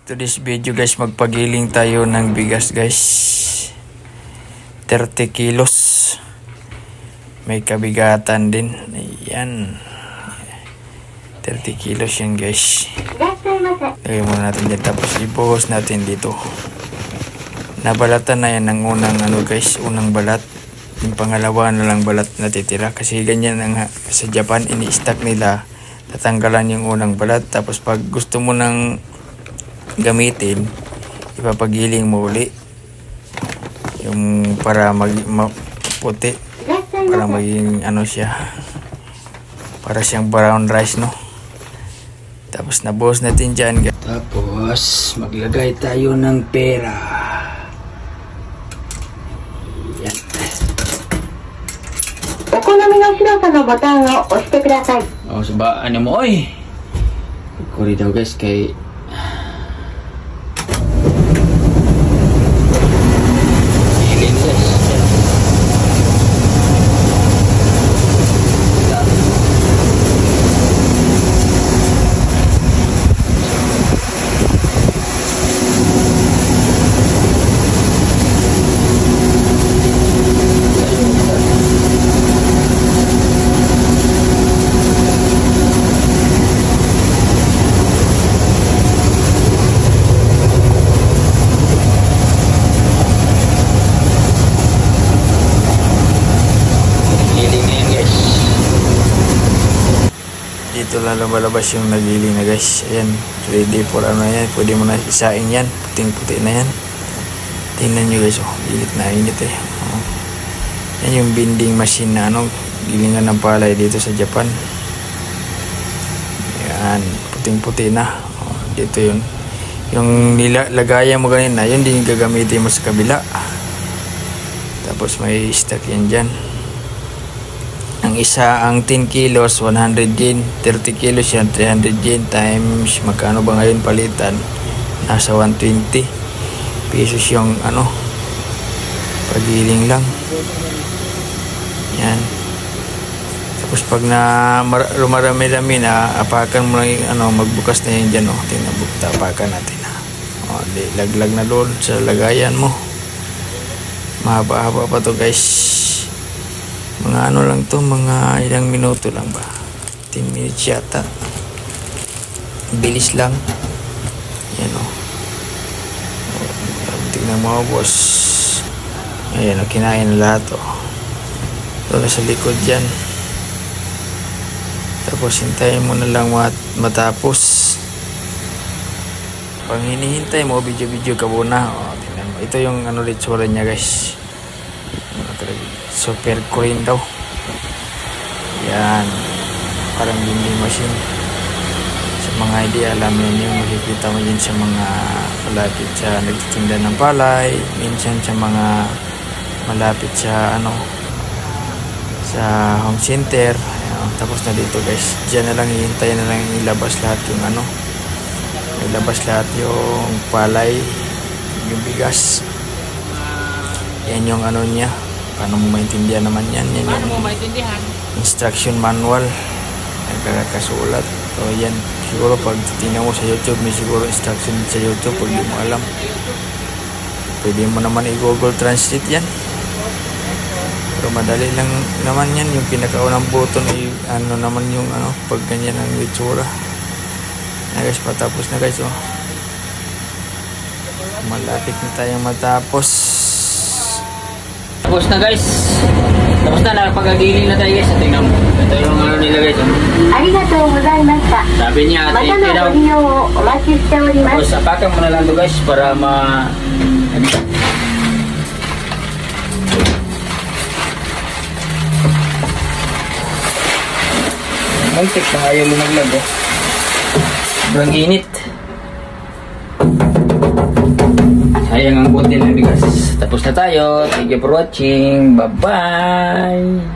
Today's video guys, magpagiling tayo ng bigas guys. 30 kilos. May kabigatan din. Ayan. 30 kilos yan guys. Lagay muna natin dyan. Tapos ibuhos natin dito. Nabalatan na yan ng unang guys. Unang balat. Yung pangalawa na lang balat natitira. Kasi ganyan ang sa Japan ini-stack nila. Tatanggalan yung unang balat. Tapos pag gusto mo ng gamitin, ipapagiling mo uli yung para puti, para maging siya, para siyang brown rice, no? Tapos nabuhos natin dyan. Tapos maglagay tayo ng pera. Yan. Okonami no shirosa no botan o oshite kudasai. Ano mo oy? Kuri daw guys kay dito lalabas yung nagiling na guys. Ayan, ready for yan. Pwede mo na isaing yan. Puting-puti na yan. Tingnan nyo guys, init na init eh. Yan yung binding machine na gilingan ng palay dito sa Japan. Ayan, puting-puti na. Dito yun. Yung nilagayan mo ganyan na, yun din gagamitin mo sa kabila. Tapos may stock yan dyan. Ang isa, ang 10 kilos, 100 yen. 30 kilos yan, 300 yen times, magkano ba ngayon palitan? Nasa 120 pesos yung pagiling lang. Yan. Tapos pag lumarami-rami na, apakan mo lang magbukas na yan dyan. Tingnan, apakan natin. Laglag na doon sa lagayan mo. Mahaba-haba pa to guys. Mga lang to, mga ilang minuto lang ba, 10 minutes yata, bilis lang. Yan tingnan mo boss. Ayan kinain na lahat ito na sa likod yan. Tapos hintayin mo na lang matapos. Pag hinihintay mo, video ka muna. Tingnan mo, ito yung litsura niya guys. Super clean daw. Yan. Parang binding machine. Sa mga hindi alam yun, makikita mo yun sa mga malapit sa nagtitinda ng palay. Minsan sa mga malapit sa sa home center. Ayan, tapos na dito guys. Diyan na lang, hihintay na lang ilabas lahat yung ilabas lahat yung palay, yung bigas. Yan yung niya. Paano mo maintindihan naman yan? Yan yung instruction manual. Nagkakasulat. So yan. Siguro pag tingnan mo sa YouTube, may siguro instruction sa YouTube pag di mo alam. Pwede mo naman i-Google Translate yan. Pero madali lang naman yan. Yung pinakaunang button ay naman yung pag ganyan ang itsura. Guys, patapos na guys. Malapit na tayong matapos. Tapos na guys. Tapos na, nakapagagiling na tayo guys. Tingnan mo. Ito yung nila guys. Sabi niya, thank you daw. Tapos apakan mo na lang ito guys para Maltik na ayaw lumaglag sobrang init. Sayang ang konti ng bigas. Tapos na tayo. Thank you for watching. Bye-bye.